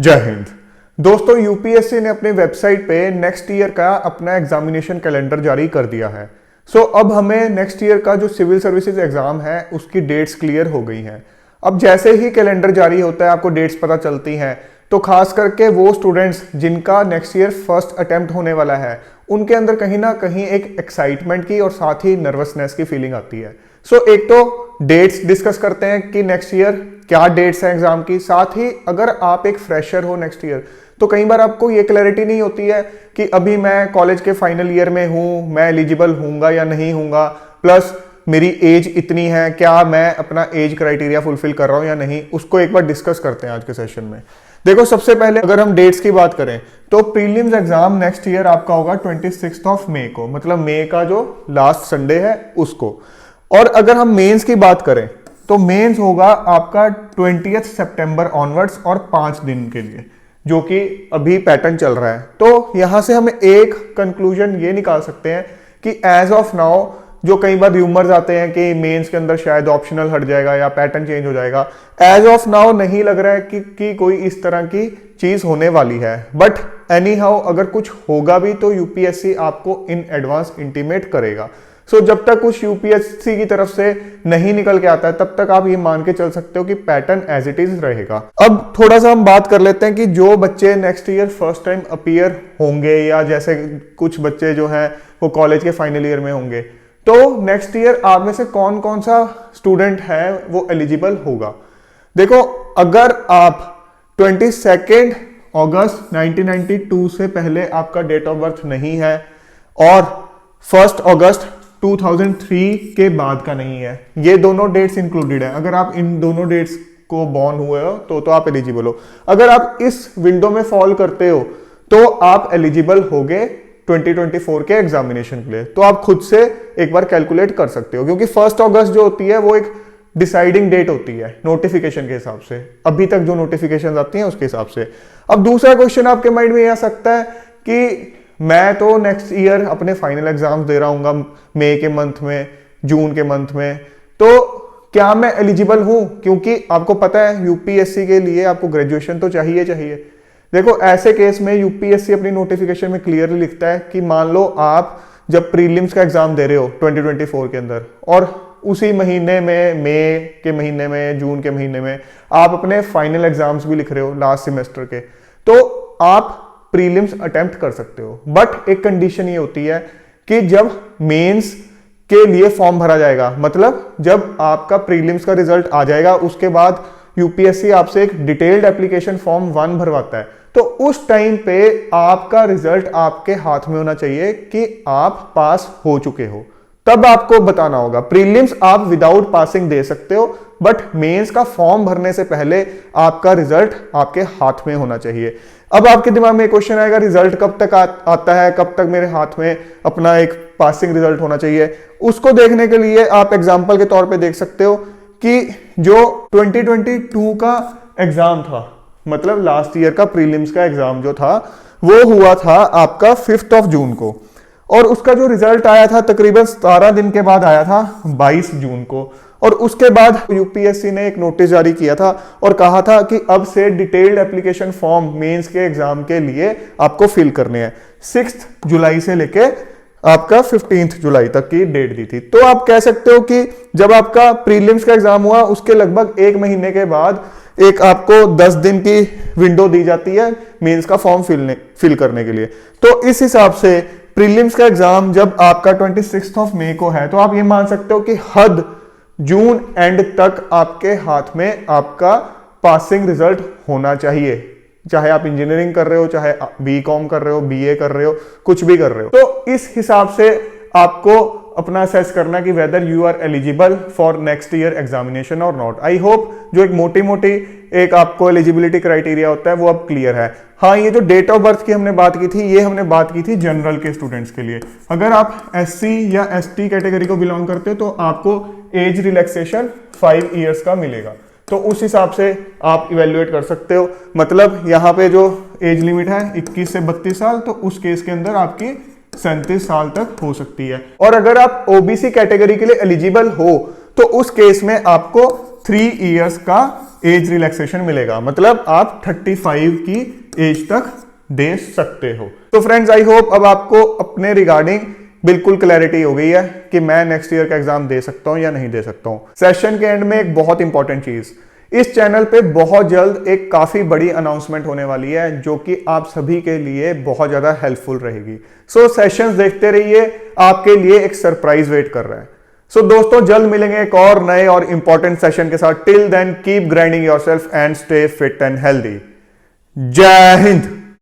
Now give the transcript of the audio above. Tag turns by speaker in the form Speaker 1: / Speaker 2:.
Speaker 1: जय हिंद। दोस्तों, यूपीएससी ने अपने वेबसाइट पे नेक्स्ट ईयर का अपना एग्जामिनेशन कैलेंडर जारी कर दिया है। अब हमें नेक्स्ट ईयर का जो सिविल सर्विसेज एग्जाम है उसकी डेट्स क्लियर हो गई हैं। अब जैसे ही कैलेंडर जारी होता है, आपको डेट्स पता चलती हैं, तो खास करके वो स्टूडेंट्स जिनका नेक्स्ट ईयर फर्स्ट अटेम्प्ट होने वाला है, उनके अंदर कहीं ना कहीं एक एक्साइटमेंट की और साथ ही नर्वसनेस की फीलिंग आती है। एक तो डेट्स डिस्कस करते हैं कि नेक्स्ट ईयर क्या डेट्स हैं एग्जाम की। साथ ही अगर आप एक फ्रेशर हो नेक्स्ट ईयर, तो कई बार आपको ये क्लैरिटी नहीं होती है कि अभी मैं कॉलेज के फाइनल ईयर में हूं, मैं एलिजिबल हूंगा या नहीं हूंगा, प्लस मेरी एज इतनी है, क्या मैं अपना एज क्राइटेरिया फुलफिल कर रहा हूं या नहीं। उसको एक बार डिस्कस करते हैं आज के सेशन में। देखो, सबसे पहले अगर हम डेट्स की बात करें तो प्रीलिम्स एग्जाम नेक्स्ट ईयर आपका होगा 26 मई को, मतलब मई का जो लास्ट संडे है उसको। और अगर हम मेंस की बात करें तो मेंस होगा आपका 20 सितंबर ऑनवर्ड्स और 5 दिन के लिए, जो कि अभी पैटर्न चल रहा है। तो यहां से हम एक कंक्लूजन ये निकाल सकते हैं कि एज ऑफ नाउ जो कई बार र्यूमर्स आते हैं कि मेंस के अंदर शायद ऑप्शनल हट जाएगा या पैटर्न चेंज हो जाएगा, एज ऑफ नाउ नहीं लग रहा है कि कोई इस तरह की चीज होने वाली है। बट एनी हाउ अगर कुछ होगा भी तो यूपीएससी आपको इन एडवांस इंटीमेट करेगा। जब तक कुछ यूपीएससी की तरफ से नहीं निकल के आता है, तब तक आप ये मान के चल सकते हो कि पैटर्न एज इट इज रहेगा। अब थोड़ा सा हम बात कर लेते हैं कि जो बच्चे next year first time appear होंगे, या जैसे कुछ बच्चे जो हैं वो कॉलेज के फाइनल ईयर में होंगे, तो नेक्स्ट ईयर आप में से कौन कौन सा स्टूडेंट है वो एलिजिबल होगा। देखो, अगर आप 22 अगस्त 1992 से पहले आपका डेट ऑफ बर्थ नहीं है और 1 अगस्त 2003 के बाद का नहीं है, ये दोनों डेट्स इंक्लूडेड है। अगर आप इन दोनों डेट्स को बॉर्न हुए हो तो आप एलिजिबल हो। अगर आप इस विंडो में फॉल करते हो तो आप एलिजिबल होगे 2024 के एग्जामिनेशन के लिए। तो आप खुद से एक बार कैलकुलेट कर सकते हो, क्योंकि 1 अगस्त जो होती है वो एक डिसाइडिंग डेट होती है नोटिफिकेशन के हिसाब से, अभी तक जो नोटिफिकेशन आती हैं उसके हिसाब से। अब दूसरा क्वेश्चन आपके माइंड में ये आ सकता है कि मैं तो नेक्स्ट ईयर अपने फाइनल एग्जाम्स दे रहा हूँ मई के मंथ में, जून के मंथ में, तो क्या मैं एलिजिबल हूं? क्योंकि आपको पता है यूपीएससी के लिए आपको ग्रेजुएशन तो चाहिए। देखो, ऐसे केस में यूपीएससी अपनी नोटिफिकेशन में क्लियरली लिखता है कि मान लो आप जब प्रीलिम्स का एग्जाम दे रहे हो 2024 के अंदर, और उसी महीने में, मई के महीने में, जून के महीने में आप अपने फाइनल एग्जाम्स भी लिख रहे हो लास्ट सेमेस्टर के, तो आप प्रीलिम्स अटेम्प्ट कर सकते हो। बट एक कंडीशन ये होती है कि जब मेंस के लिए फॉर्म भरा जाएगा, मतलब जब आपका प्रीलिम्स का रिजल्ट आ जाएगा, उसके बाद यूपीएससी आपसे एक डिटेल्ड एप्लीकेशन फॉर्म 1 भरवाता है, तो उस टाइम पे आपका रिजल्ट आपके हाथ में होना चाहिए कि आप पास हो चुके हो, तब आपको बताना होगा। प्रीलिम्स आप विदाउट पासिंग दे सकते हो, बट मेंस का फॉर्म भरने से पहले आपका रिजल्ट आपके हाथ में होना चाहिए। अब आपके दिमाग में एक क्वेश्चन आएगा, रिजल्ट कब तक आता है, कब तक मेरे हाथ में अपना एक पासिंग रिजल्ट होना चाहिए। उसको देखने के लिए आप एग्जांपल के तौर पे देख सकते हो कि जो 2022 का एग्जाम था, मतलब लास्ट ईयर का प्रीलिम्स का एग्जाम जो था, वो हुआ था आपका 5 जून को, और उसका जो रिजल्ट आया था तकरीबन 17 दिन के बाद आया था 22 जून को। और उसके बाद यूपीएससी ने एक नोटिस जारी किया था और कहा था कि अब से डिटेल्ड एप्लीकेशन फॉर्म मेंस के एग्जाम के लिए आपको फिल करने हैं। 6 जुलाई से लेके आपका 15 जुलाई तक की डेट दी थी। तो आप कह सकते हो कि जब आपका प्रीलिम्स का एग्जाम हुआ, उसके लगभग 1 महीने के बाद एक आपको 10 दिन की विंडो दी जाती है मेंस का फॉर्म फिल करने के लिए। तो इस हिसाब से प्रीलिम्स का एग्जाम जब आपका 26 मई को है, तो आप ये मान सकते हो कि हद जून एंड तक आपके हाथ में आपका पासिंग रिजल्ट होना चाहिए, चाहे आप इंजीनियरिंग कर रहे हो, चाहे बीकॉम कर रहे हो, बीए कर रहे हो, कुछ भी कर रहे हो। तो इस हिसाब से आपको अपना असेस करना कि whether you are eligible for next year examination और नॉट। आई होप जो एक मोटी एक आपको एलिजिबिलिटी क्राइटेरिया होता है वो अब क्लियर है। हाँ, ये जो डेट ऑफ बर्थ की हमने बात की थी, ये हमने बात की थी जनरल के स्टूडेंट्स के लिए। अगर आप एससी या एसटी कैटेगरी को बिलोंग करते हो तो आपको एज रिलैक्सेशन 5 ईयर्स का मिलेगा। तो उस हिसाब से आप इवेल्युएट कर सकते हो। मतलब यहाँ पे जो एज लिमिट है 21 से 32 साल, तो उस केस के अंदर आपकी 37 साल तक हो सकती है। और अगर आप ओबीसी कैटेगरी के लिए एलिजिबल हो तो उस केस में आपको 3 इयर्स का एज रिलैक्सेशन मिलेगा, मतलब आप 35 की एज तक दे सकते हो। तो फ्रेंड्स, आई होप अब आपको अपने रिगार्डिंग बिल्कुल क्लैरिटी हो गई है कि मैं नेक्स्ट ईयर का एग्जाम दे सकता हूं या नहीं दे सकता हूं। सेशन के एंड में एक बहुत इंपॉर्टेंट चीज, इस चैनल पे बहुत जल्द एक काफी बड़ी अनाउंसमेंट होने वाली है जो कि आप सभी के लिए बहुत ज्यादा हेल्पफुल रहेगी। सो सेशंस देखते रहिए, आपके लिए एक सरप्राइज वेट कर रहा है। सो दोस्तों, जल्द मिलेंगे एक और नए और इंपॉर्टेंट सेशन के साथ। Till then keep grinding yourself and stay fit and healthy. जय हिंद।